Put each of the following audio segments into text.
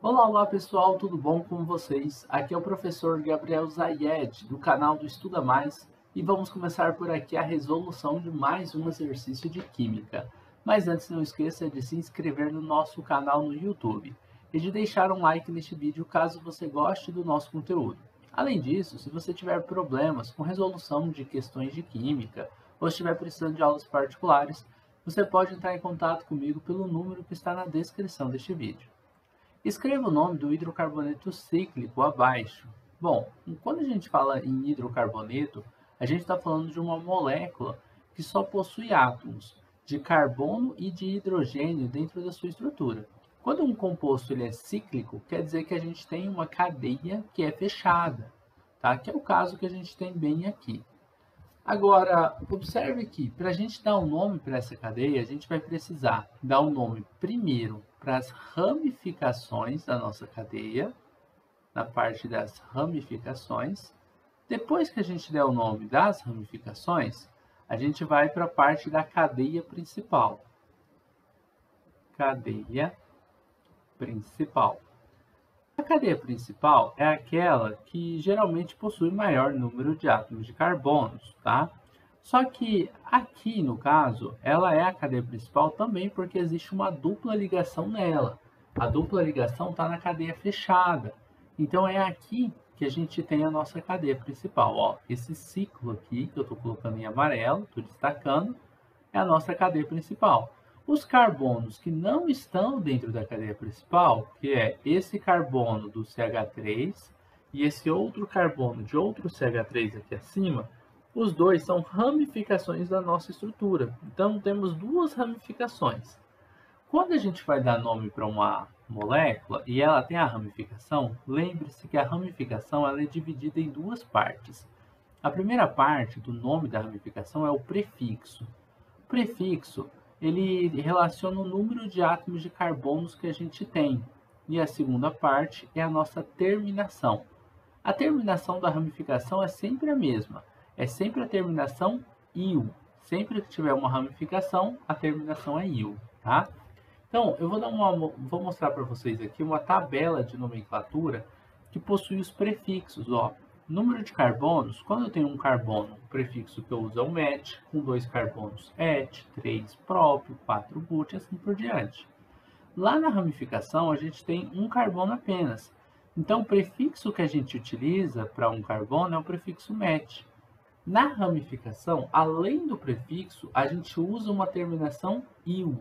Olá, olá pessoal, tudo bom com vocês? Aqui é o professor Gabriel Zayed, do canal do Estuda Mais, e vamos começar por aqui a resolução de mais um exercício de Química. Mas antes, não esqueça de se inscrever no nosso canal no YouTube e de deixar um like neste vídeo caso você goste do nosso conteúdo. Além disso, se você tiver problemas com resolução de questões de Química ou estiver precisando de aulas particulares, você pode entrar em contato comigo pelo número que está na descrição deste vídeo. Escreva o nome do hidrocarboneto cíclico abaixo. Bom, quando a gente fala em hidrocarboneto, a gente está falando de uma molécula que só possui átomos de carbono e de hidrogênio dentro da sua estrutura. Quando um composto ele é cíclico, quer dizer que a gente tem uma cadeia que é fechada, tá? Que é o caso que a gente tem bem aqui. Agora, observe que para a gente dar um nome para essa cadeia, a gente vai precisar dar um nome primeiro para as ramificações da nossa cadeia, na parte das ramificações. Depois que a gente der o nome das ramificações, a gente vai para a parte da cadeia principal. Cadeia principal. A cadeia principal é aquela que geralmente possui maior número de átomos de carbonos, tá? Só que aqui, no caso, ela é a cadeia principal também porque existe uma dupla ligação nela. A dupla ligação está na cadeia fechada. Então é aqui que a gente tem a nossa cadeia principal. Ó, esse ciclo aqui, que eu estou colocando em amarelo, estou destacando, é a nossa cadeia principal. Os carbonos que não estão dentro da cadeia principal, que é esse carbono do CH3 e esse outro carbono de outro CH3 aqui acima, os dois são ramificações da nossa estrutura. Então, temos duas ramificações. Quando a gente vai dar nome para uma molécula e ela tem a ramificação, lembre-se que a ramificação ela é dividida em duas partes. A primeira parte do nome da ramificação é o prefixo. O prefixo ele relaciona o número de átomos de carbonos que a gente tem. E a segunda parte é a nossa terminação. A terminação da ramificação é sempre a mesma. É sempre a terminação "-il". Sempre que tiver uma ramificação, a terminação é "-il", tá? Então, vou mostrar para vocês aqui uma tabela de nomenclatura que possui os prefixos, ó. Número de carbonos, quando eu tenho um carbono, o prefixo que eu uso é o met, com 2 carbonos et, 3 próprio, 4 but, assim por diante. Lá na ramificação, a gente tem um carbono apenas. Então, o prefixo que a gente utiliza para um carbono é o prefixo met. Na ramificação, além do prefixo, a gente usa uma terminação "-il",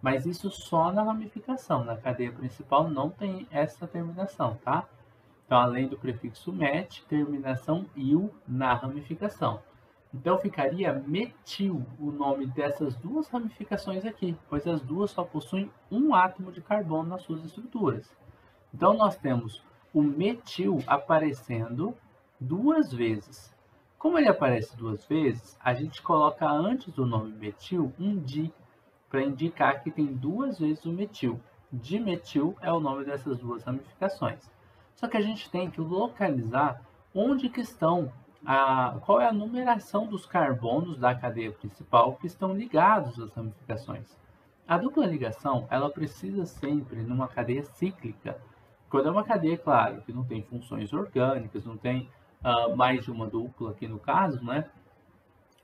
mas isso só na ramificação. Na cadeia principal não tem essa terminação, tá? Então, além do prefixo met, terminação "-il" na ramificação. Então, ficaria metil o nome dessas duas ramificações aqui, pois as duas só possuem um átomo de carbono nas suas estruturas. Então, nós temos o metil aparecendo duas vezes. Como ele aparece duas vezes, a gente coloca antes do nome metil um di, para indicar que tem duas vezes o metil. Dimetil é o nome dessas duas ramificações. Só que a gente tem que localizar onde que estão, qual é a numeração dos carbonos da cadeia principal que estão ligados às ramificações. A dupla ligação, ela precisa sempre, numa cadeia cíclica, quando é uma cadeia, claro, que não tem funções orgânicas, não tem mais de uma dupla aqui no caso, né?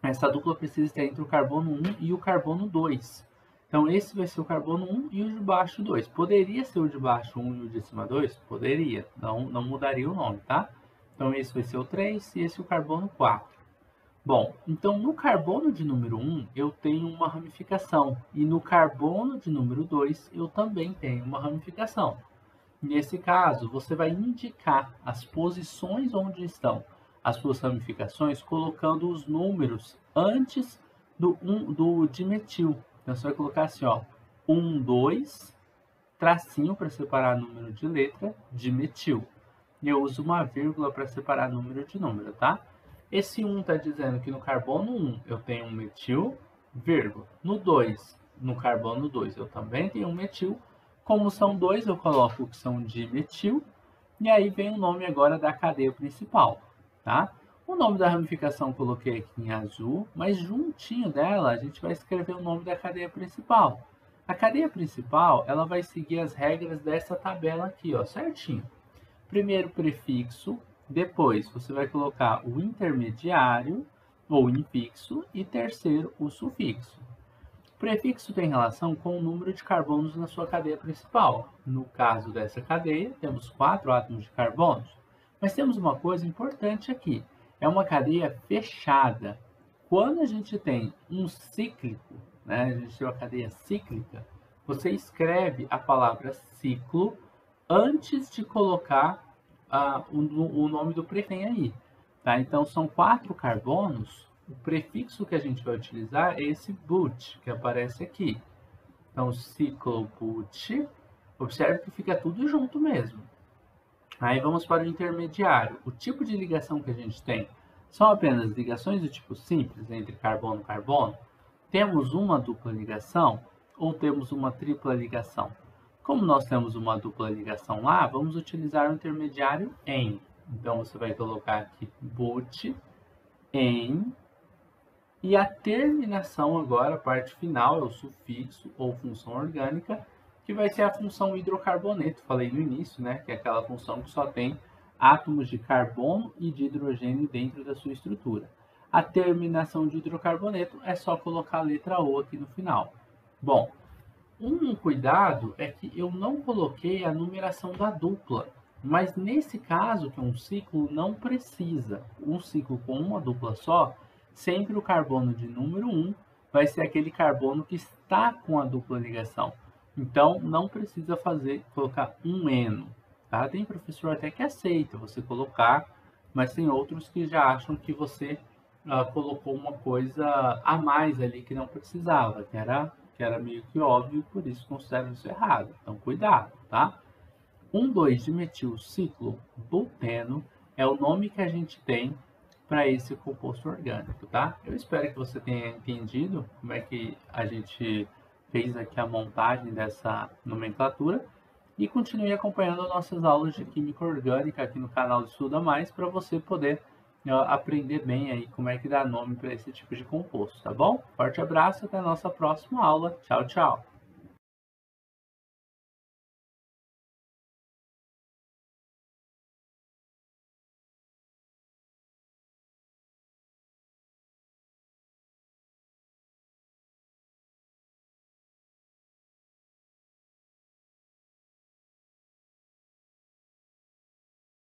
Essa dupla precisa estar entre o carbono 1 e o carbono 2. Então, esse vai ser o carbono 1 e o de baixo 2. Poderia ser o de baixo 1 e o de cima 2? Poderia. Não mudaria o nome, tá? Então, esse vai ser o 3 e esse o carbono 4. Bom, então no carbono de número 1 eu tenho uma ramificação. E no carbono de número 2 eu também tenho uma ramificação. Nesse caso, você vai indicar as posições onde estão as suas ramificações colocando os números antes do dimetil. Então, você vai colocar assim, ó, 1, 2, tracinho para separar número de letra, dimetil. E eu uso uma vírgula para separar número de número, tá? Esse 1 está dizendo que no carbono 1 eu tenho um metil, vírgula. No carbono 2 eu também tenho um metil. Como são dois, eu coloco que são dimetil. E aí vem o nome agora da cadeia principal, tá? O nome da ramificação eu coloquei aqui em azul, mas juntinho dela a gente vai escrever o nome da cadeia principal. A cadeia principal, ela vai seguir as regras dessa tabela aqui, ó, certinho. Primeiro prefixo, depois você vai colocar o intermediário ou infixo e terceiro o sufixo. O prefixo tem relação com o número de carbonos na sua cadeia principal. No caso dessa cadeia, temos 4 átomos de carbonos. Mas temos uma coisa importante aqui. É uma cadeia fechada. Quando a gente tem um cíclico, né, a gente tem uma cadeia cíclica, você escreve a palavra ciclo antes de colocar o nome do prefixo aí. Tá? Então, são 4 carbonos. O prefixo que a gente vai utilizar é esse but, que aparece aqui. Então, ciclobut, observe que fica tudo junto mesmo. Aí vamos para o intermediário. O tipo de ligação que a gente tem são apenas ligações do tipo simples entre carbono e carbono? Temos uma dupla ligação ou temos uma tripla ligação? Como nós temos uma dupla ligação lá, vamos utilizar o intermediário em. Então, você vai colocar aqui but, em, e a terminação agora, a parte final, é o sufixo ou função orgânica, que vai ser a função hidrocarboneto. Falei no início, né, que é aquela função que só tem átomos de carbono e de hidrogênio dentro da sua estrutura. A terminação de hidrocarboneto é só colocar a letra O aqui no final. Bom, um cuidado é que eu não coloquei a numeração da dupla, mas nesse caso, que é um ciclo, não precisa. Um ciclo com uma dupla só, sempre o carbono de número 1 vai ser aquele carbono que está com a dupla ligação. Então, não precisa colocar um eno. Tá? Tem professor até que aceita você colocar, mas tem outros que já acham que você colocou uma coisa a mais ali que não precisava, que era meio que óbvio, por isso considero isso errado. Então, cuidado, tá? 1,2-dimetilciclobuteno é o nome que a gente tem para esse composto orgânico, tá? Eu espero que você tenha entendido como é que a gente fez aqui a montagem dessa nomenclatura e continue acompanhando nossas aulas de química orgânica aqui no canal Estuda Mais para você poder aprender bem aí como é que dá nome para esse tipo de composto, tá bom? Forte abraço, até a nossa próxima aula. Tchau, tchau!